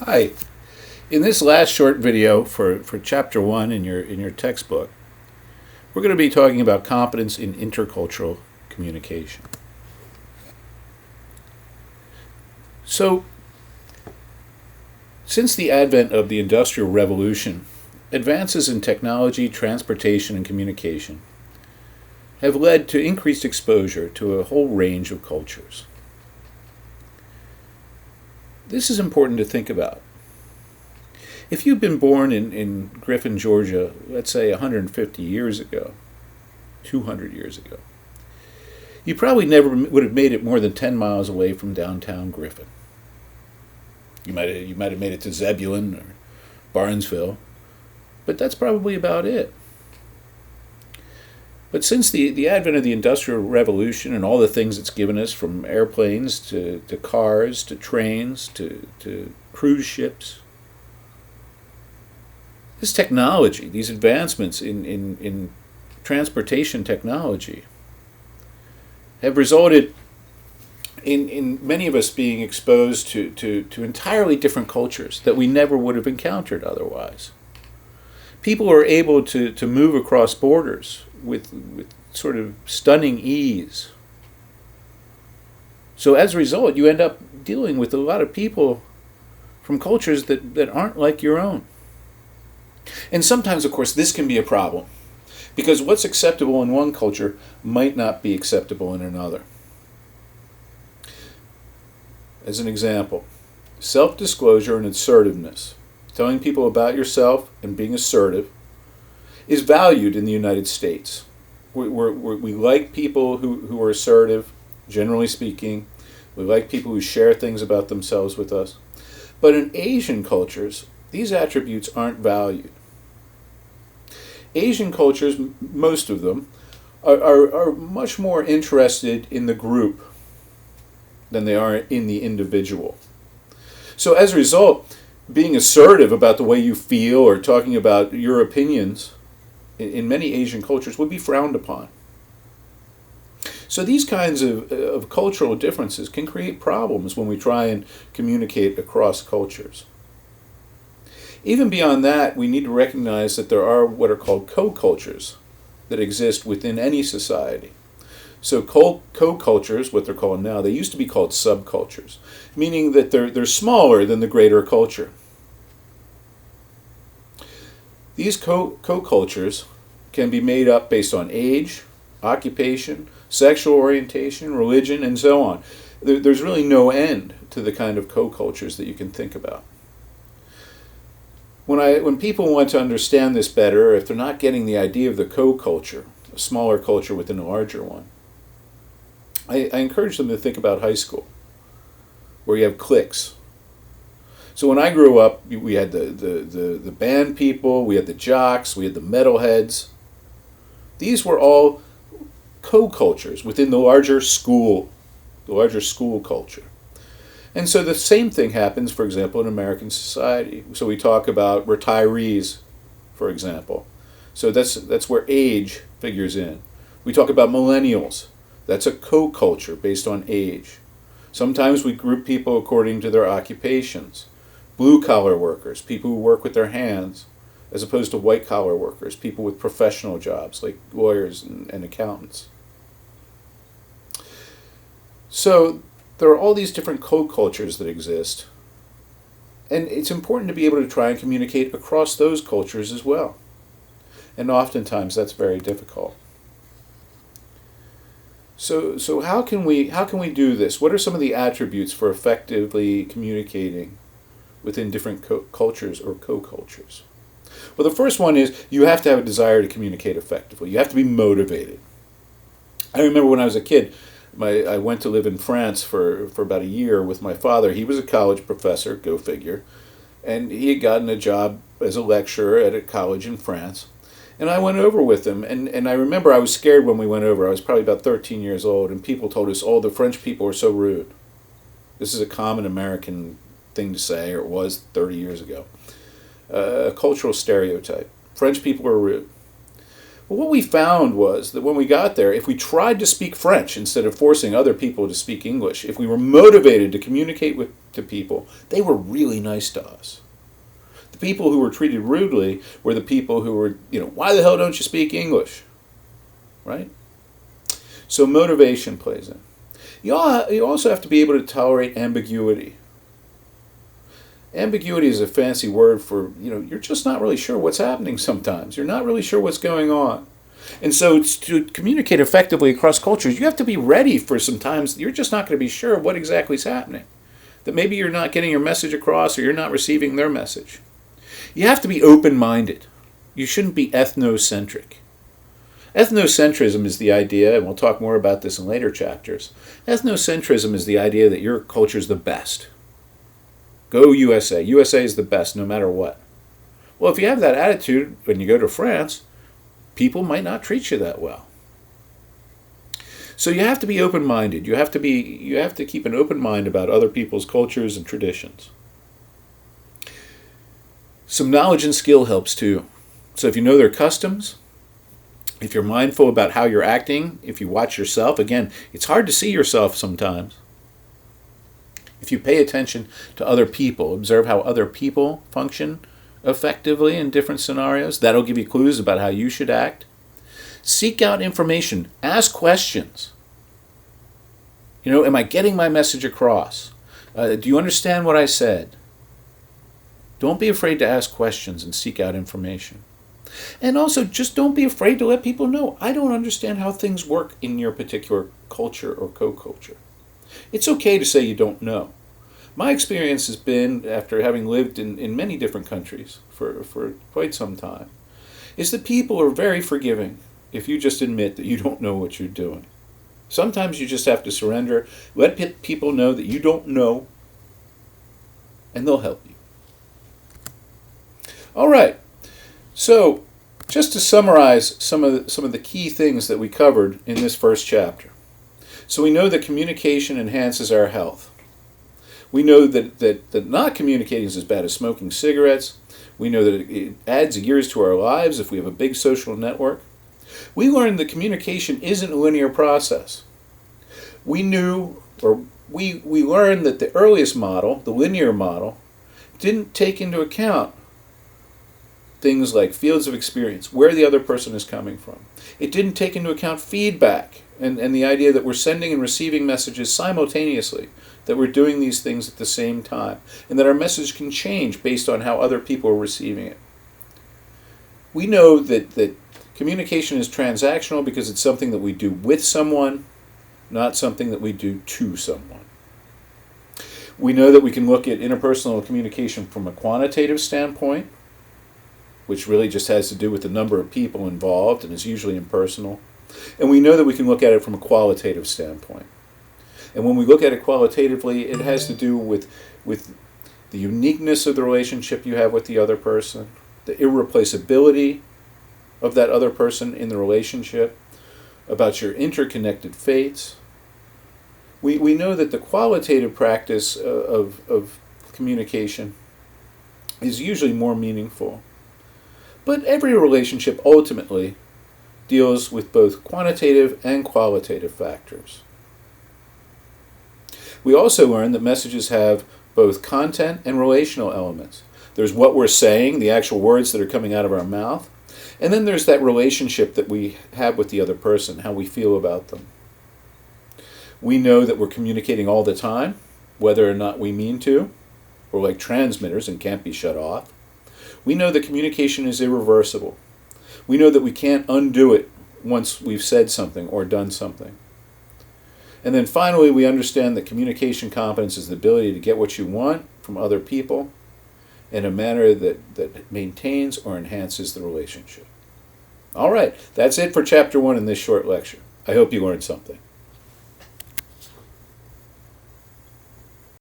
Hi. In this last short video for chapter 1 in your textbook, we're going to be talking about competence in intercultural communication. So, since the advent of the Industrial Revolution, advances in technology, transportation, and communication have led to increased exposure to a whole range of cultures. This is important to think about. If you've been born in Griffin, Georgia, let's say 150 years ago, 200 years ago, you probably never would have made it more than 10 miles away from downtown Griffin. You might have made it to Zebulon or Barnesville, but that's probably about it. But since the advent of the Industrial Revolution and all the things it's given us, from airplanes to cars to trains to cruise ships, this technology, these advancements in transportation technology, have resulted in many of us being exposed to entirely different cultures that we never would have encountered otherwise. People are able to move across borders with sort of stunning ease. So as a result, you end up dealing with a lot of people from cultures that aren't like your own. And sometimes, of course, this can be a problem, because what's acceptable in one culture might not be acceptable in another. As an example, self-disclosure and assertiveness, telling people about yourself and being assertive, is valued in the United States. We like people who are assertive, generally speaking. We like people who share things about themselves with us. But in Asian cultures, these attributes aren't valued. Asian cultures, most of them, are much more interested in the group than they are in the individual. So as a result, being assertive about the way you feel or talking about your opinions in many Asian cultures would be frowned upon. So these kinds of cultural differences can create problems when we try and communicate across cultures. Even beyond that, we need to recognize that there are what are called co-cultures that exist within any society. So co-cultures, what they're called now, they used to be called subcultures, meaning that they're smaller than the greater culture. These co-cultures can be made up based on age, occupation, sexual orientation, religion, and so on. There's really no end to the kind of co-cultures that you can think about. When people want to understand this better, if they're not getting the idea of the co-culture, a smaller culture within a larger one, I encourage them to think about high school, where you have cliques. So when I grew up, we had the band people, we had the jocks, we had the metalheads. These were all co-cultures within the larger school culture. And so the same thing happens, for example, in American society. So we talk about retirees, for example. So that's where age figures in. We talk about millennials. That's a co-culture based on age. Sometimes we group people according to their occupations. Blue-collar workers, people who work with their hands, as opposed to white-collar workers, people with professional jobs like lawyers and accountants. So there are all these different co-cultures that exist, and it's important to be able to try and communicate across those cultures as well. And oftentimes that's very difficult. So how can we do this? What are some of the attributes for effectively communicating within different cultures or co-cultures? Well, the first one is you have to have a desire to communicate effectively. You have to be motivated. I remember when I was a kid, I went to live in France for about a year with my father. He was a college professor, go figure, and he had gotten a job as a lecturer at a college in France. And I went over with him, and I remember I was scared when we went over. I was probably about 13 years old, and people told us, oh, the French people are so rude. This is a common American thing to say, or it was 30 years ago. A cultural stereotype. French people are rude. But what we found was that when we got there, if we tried to speak French instead of forcing other people to speak English, if we were motivated to communicate to people, they were really nice to us. The people who were treated rudely were the people who were, why the hell don't you speak English? Right? So motivation plays in. You also have to be able to tolerate ambiguity. Ambiguity is a fancy word for, you're just not really sure what's happening sometimes. You're not really sure what's going on. And so to communicate effectively across cultures, you have to be ready for sometimes you're just not going to be sure what exactly is happening. That maybe you're not getting your message across or you're not receiving their message. You have to be open-minded. You shouldn't be ethnocentric. Ethnocentrism is the idea, and we'll talk more about this in later chapters. Ethnocentrism is the idea that your culture is the best. Go USA. USA is the best no matter what. Well, if you have that attitude when you go to France, people might not treat you that well. So you have to be open-minded. You have to keep an open mind about other people's cultures and traditions. Some knowledge and skill helps too. So if you know their customs, if you're mindful about how you're acting, if you watch yourself, again, it's hard to see yourself sometimes. If you pay attention to other people, observe how other people function effectively in different scenarios, that'll give you clues about how you should act. Seek out information. Ask questions. Am I getting my message across? Do you understand what I said? Don't be afraid to ask questions and seek out information. And also, just don't be afraid to let people know, I don't understand how things work in your particular culture or co-culture. It's okay to say you don't know. My experience has been, after having lived in many different countries for quite some time, is that people are very forgiving if you just admit that you don't know what you're doing. Sometimes you just have to surrender, let people know that you don't know, and they'll help you. All right. So, just to summarize some of the key things that we covered in this first chapter. So we know that communication enhances our health. We know that not communicating is as bad as smoking cigarettes. We know that it adds years to our lives if we have a big social network. We learned that communication isn't a linear process. We learned that the earliest model, the linear model, didn't take into account things like fields of experience, where the other person is coming from. It didn't take into account feedback and the idea that we're sending and receiving messages simultaneously, that we're doing these things at the same time, and that our message can change based on how other people are receiving it. We know that communication is transactional because it's something that we do with someone, not something that we do to someone. We know that we can look at interpersonal communication from a quantitative standpoint, which really just has to do with the number of people involved and is usually impersonal. And we know that we can look at it from a qualitative standpoint. And when we look at it qualitatively, it has to do with the uniqueness of the relationship you have with the other person, the irreplaceability of that other person in the relationship, about your interconnected fates. We know that the qualitative practice of communication is usually more meaningful. But every relationship ultimately deals with both quantitative and qualitative factors. We also learned that messages have both content and relational elements. There's what we're saying, the actual words that are coming out of our mouth, and then there's that relationship that we have with the other person, how we feel about them. We know that we're communicating all the time, whether or not we mean to. We're like transmitters and can't be shut off. We know that communication is irreversible. We know that we can't undo it once we've said something or done something. And then finally, we understand that communication competence is the ability to get what you want from other people in a manner that maintains or enhances the relationship. All right, that's it for Chapter 1 in this short lecture. I hope you learned something.